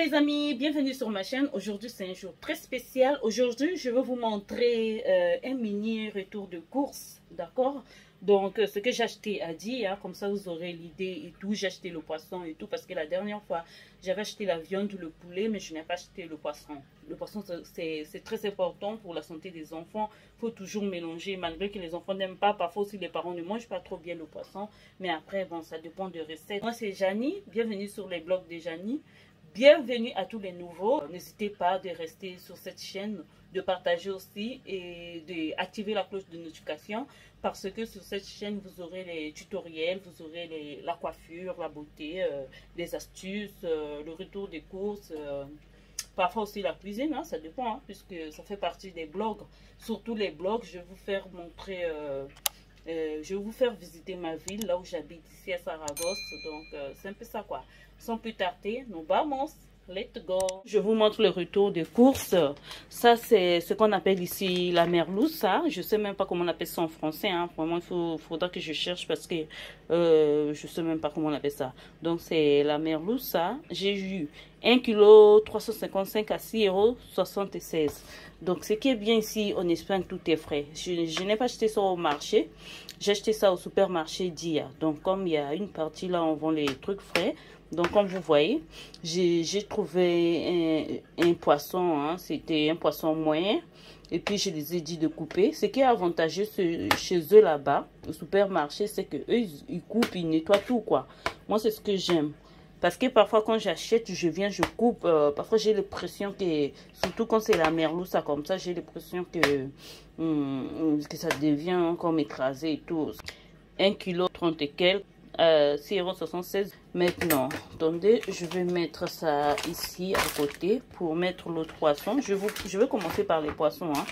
les amis, bienvenue sur ma chaîne. Aujourd'hui c'est un jour très spécial. Aujourd'hui je vais vous montrer un mini retour de course, d'accord? Donc ce que j'ai acheté à Dia, comme ça vous aurez l'idée et tout. J'ai acheté le poisson et tout parce que la dernière fois j'avais acheté la viande ou le poulet, mais je n'ai pas acheté le poisson. Le poisson c'est très important pour la santé des enfants. Il faut toujours mélanger, malgré que les enfants n'aiment pas. Parfois aussi les parents ne mangent pas trop bien le poisson, mais après bon, ça dépend de recettes. Moi c'est Janie, bienvenue sur les blogs de Janie. Bienvenue à tous les nouveaux. N'hésitez pas de rester sur cette chaîne, de partager aussi et d'activer la cloche de notification parce que sur cette chaîne, vous aurez les tutoriels, vous aurez la coiffure, la beauté, les astuces, le retour des courses, parfois aussi la cuisine, hein, ça dépend, hein, puisque ça fait partie des blogs. Surtout les blogs, je vais vous faire montrer... je vais vous faire visiter ma ville, là où j'habite, ici à Saragosse. Donc, c'est un peu ça, quoi. Sans plus tarder, nous vamos. Let's go. Je vous montre le retour des courses. Ça, c'est ce qu'on appelle ici la merluza. Ça. Je sais même pas comment on appelle ça en français. Hein. Vraiment, faudra que je cherche parce que je sais même pas comment on appelle ça. Donc, c'est la merluza. J'ai eu 1 kg 355 à 6,76 €. Donc, ce qui est bien ici en Espagne, tout est frais. Je n'ai pas acheté ça au marché. J'ai acheté ça au supermarché Dia. Donc, comme il y a une partie là, on vend les trucs frais. Donc, comme vous voyez, j'ai trouvé un poisson. Hein, c'était un poisson moyen. Et puis, je les ai dit de couper. Ce qui est avantageux chez eux là-bas, au supermarché, c'est que eux ils coupent, ils nettoient tout, quoi. Moi, c'est ce que j'aime. Parce que parfois, quand j'achète, je viens, je coupe. Parfois, j'ai l'impression que, surtout quand c'est la merluza comme ça, j'ai l'impression que ça devient comme écrasé et tout. 1 kg 30 et quelques, 6,76 €. Maintenant, attendez, je vais mettre ça ici à côté pour mettre l'autre poisson. Je vais commencer par les poissons. Hein.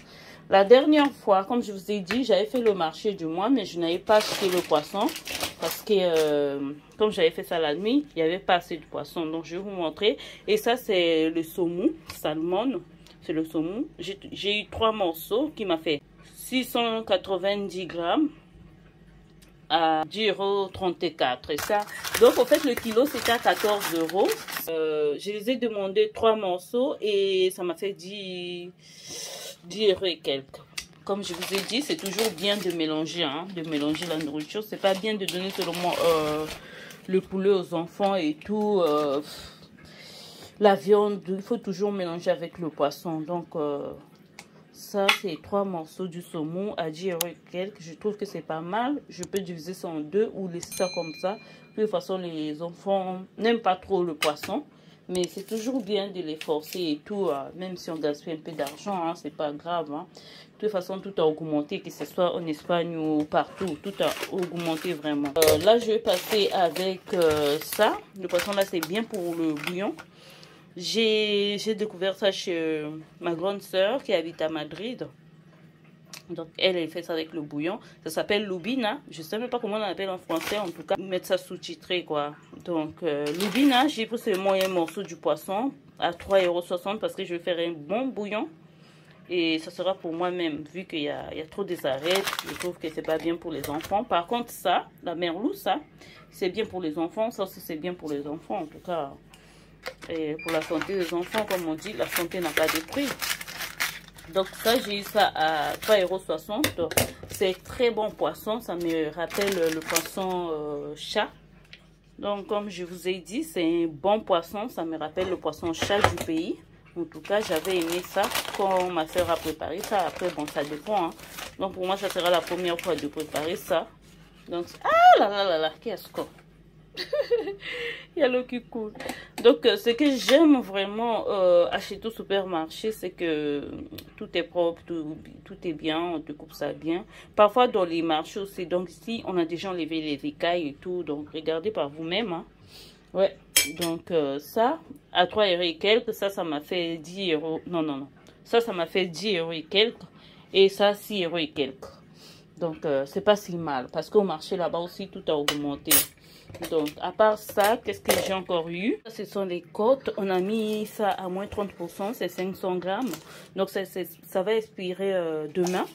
La dernière fois, comme je vous ai dit, j'avais fait le marché du mois, mais je n'avais pas acheté le poisson. Parce que, comme j'avais fait ça la nuit, il n'y avait pas assez de poisson. Donc, je vais vous montrer. Et ça, c'est le saumon, salmon. C'est le saumon. J'ai eu 3 morceaux qui m'a fait 690 grammes à 10,34 €. Et ça, donc, en fait, le kilo, c'était à 14 €. Je les ai demandé 3 morceaux et ça m'a fait 10 € et quelques. Comme je vous ai dit, c'est toujours bien de mélanger, hein, de mélanger la nourriture. C'est pas bien de donner seulement le poulet aux enfants et tout. La viande, il faut toujours mélanger avec le poisson. Donc, ça, c'est 3 morceaux du saumon à 10 € et quelques. Je trouve que c'est pas mal. Je peux diviser ça en 2 ou laisser ça comme ça. De toute façon, les enfants n'aiment pas trop le poisson. Mais c'est toujours bien de les forcer et tout, même si on gaspille un peu d'argent, hein, c'est pas grave. Hein. De toute façon, tout a augmenté, que ce soit en Espagne ou partout, tout a augmenté vraiment. Là, je vais passer avec ça. Le poisson là, c'est bien pour le bouillon. J'ai découvert ça chez ma grande sœur qui habite à Madrid. Donc, elle fait ça avec le bouillon. Ça s'appelle lubina. Je ne sais même pas comment on l'appelle en français. En tout cas, mettre ça sous-titré, quoi. Donc, lubina, j'ai pris ce moyen morceau du poisson à 3,60 € parce que je vais faire un bon bouillon. Et ça sera pour moi-même, vu qu'il y a trop des arêtes. Je trouve que c'est pas bien pour les enfants. Par contre, ça, la merluza, c'est bien pour les enfants. Ça aussi, c'est bien pour les enfants, en tout cas. Et pour la santé des enfants, comme on dit, la santé n'a pas de prix. Donc ça, j'ai eu ça à 3,60 €. C'est très bon poisson. Ça me rappelle le poisson chat. Donc comme je vous ai dit, c'est un bon poisson. Ça me rappelle le poisson chat du pays. En tout cas, j'avais aimé ça quand ma soeur a préparé ça. Après, bon, ça dépend. Hein. Donc pour moi, ça sera la première fois de préparer ça. Donc, ah là là là là, qu'est-ce que... Il y a l'eau qui coule. Donc, ce que j'aime vraiment acheter au supermarché, c'est que tout est propre, tout est bien, on te coupe ça bien. Parfois, dans les marchés aussi. Donc, ici, on a déjà enlevé les écailles et tout. Donc, regardez par vous-même. Hein. Ouais. Donc, ça, à 3 € et quelques, ça m'a fait 10 €. Non, non, non. Ça m'a fait 10 € et quelques. Et ça, 6 € et quelques. Donc, c'est pas si mal. Parce qu'au marché, là-bas aussi, tout a augmenté. Donc, à part ça, qu'est-ce que j'ai encore eu? Ce sont les côtes. On a mis ça à moins 30%. C'est 500 grammes. Donc, ça va expirer demain.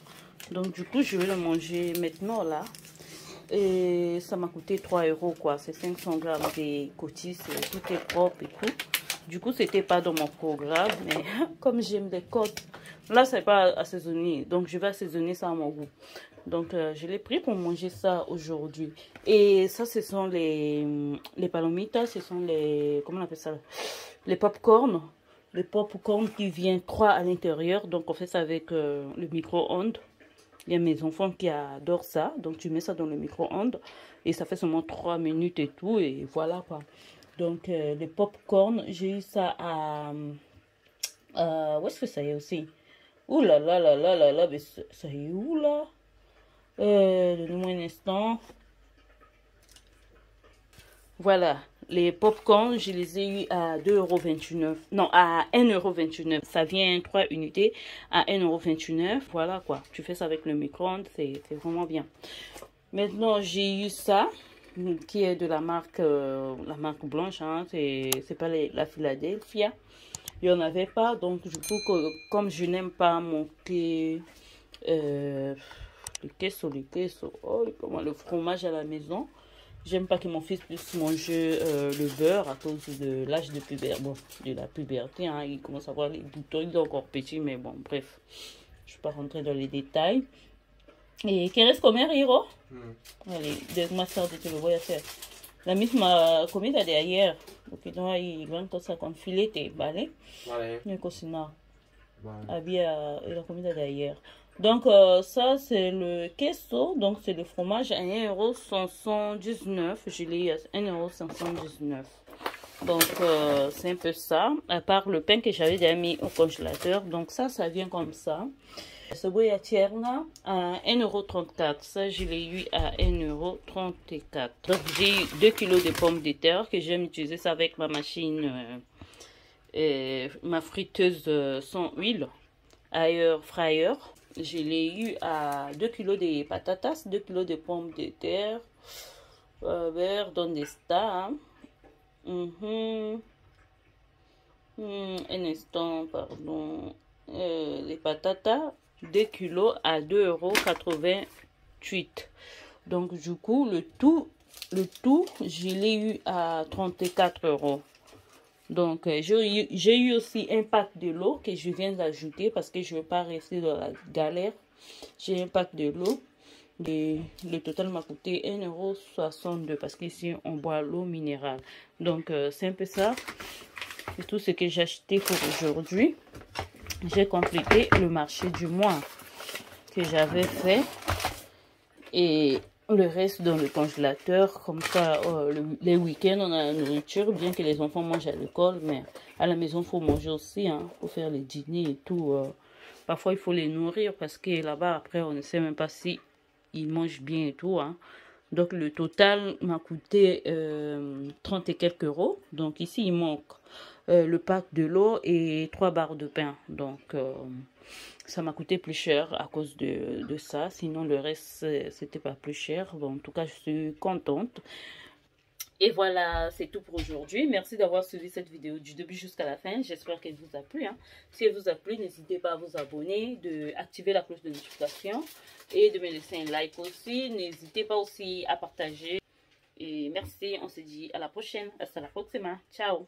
Donc, du coup, je vais le manger maintenant, là. Et ça m'a coûté 3 € quoi. C'est 500 grammes des côtisses. Tout est propre et tout. Du coup, c'était pas dans mon programme, mais comme j'aime les côtes, là, c'est pas assaisonné. Donc, je vais assaisonner ça à mon goût. Donc, je l'ai pris pour manger ça aujourd'hui. Et ça, ce sont les palomitas, ce sont les, comment on appelle ça? Les pop-corn. Les pop-corn qui viennent 3 à l'intérieur. Donc, on fait ça avec le micro-ondes. Il y a mes enfants qui adorent ça. Donc, tu mets ça dans le micro-ondes. Et ça fait seulement 3 minutes et tout. Et voilà quoi. Donc, les pop-corn, j'ai eu ça à... où est-ce que ça y est aussi? Ouh là là là là là là, mais ça y est où là? Donnez-moi un instant. Voilà, les pop-corn, je les ai eu à 2,29 €. Non, à 1,29 €. Ça vient 3 unités à 1,29 €. Voilà quoi, tu fais ça avec le micro-ondes, c'est vraiment bien. Maintenant, j'ai eu ça, qui est de la marque blanche, hein, c'est pas la Philadelphia. Il n'y en avait pas, donc du coup, comme je n'aime pas monter le queso, oh, comment, le fromage à la maison, j'aime pas que mon fils puisse manger le beurre à cause de l'âge de puberté, bon, de la puberté, hein, il commence à avoir les boutons, il est encore petit, mais bon, bref, je ne vais pas rentrer dans les détails. Et ¿quieres comer, hijo? Vale, más tarde te lo voy a hacer. La misma comida de ayer, porque no hay gran cosa con filete, ¿vale? Vale. No he cocinado. Vale. Había la comida de ayer. Donc, ça, c'est le queso. Donc, c'est le fromage à 1,519 €. Je l'ai à 1,519 €. Donc, c'est un peu ça. À part le pain que j'avais déjà mis au congélateur. Donc, ça vient comme ça. Cebolla tierna à 1,34 €. Ça, je l'ai eu à 1,34 €. Donc, j'ai eu 2 kg de pommes de terre que j'aime utiliser ça avec ma machine, ma friteuse sans huile, air fryer. Je l'ai eu à 2 kg de patatas, 2 kg de pommes de terre. Ver donde está. Un instant, pardon. Les patatas, 2 kg à 2,88 €. Donc, du coup, le tout, je l'ai eu à 34 €. Donc, j'ai eu aussi un pack de l'eau que je viens d'ajouter parce que je ne veux pas rester dans la galère. J'ai un pack de l'eau. Et le total m'a coûté 1,62 € parce qu'ici, on boit l'eau minérale. Donc, c'est un peu ça. C'est tout ce que j'ai acheté pour aujourd'hui. J'ai complété le marché du mois que j'avais fait. Et le reste dans le congélateur. Comme ça, les week-ends, on a la nourriture. Bien que les enfants mangent à l'école, mais à la maison, il faut manger aussi. Hein, pour faire les dîners et tout. Parfois, il faut les nourrir parce que là-bas, après, on ne sait même pas si ils mangent bien et tout. Hein. Donc, le total m'a coûté 30 et quelques €. Donc, ici, il manque le pack de l'eau et 3 barres de pain. Donc, ça m'a coûté plus cher à cause de ça. Sinon, le reste, c'était pas plus cher. Bon, en tout cas, je suis contente. Et voilà, c'est tout pour aujourd'hui. Merci d'avoir suivi cette vidéo du début jusqu'à la fin. J'espère qu'elle vous a plu. Hein. Si elle vous a plu, n'hésitez pas à vous abonner, d'activer la cloche de notification et de me laisser un like aussi. N'hésitez pas aussi à partager. Et merci, on se dit à la prochaine. Hasta la próxima. Ciao.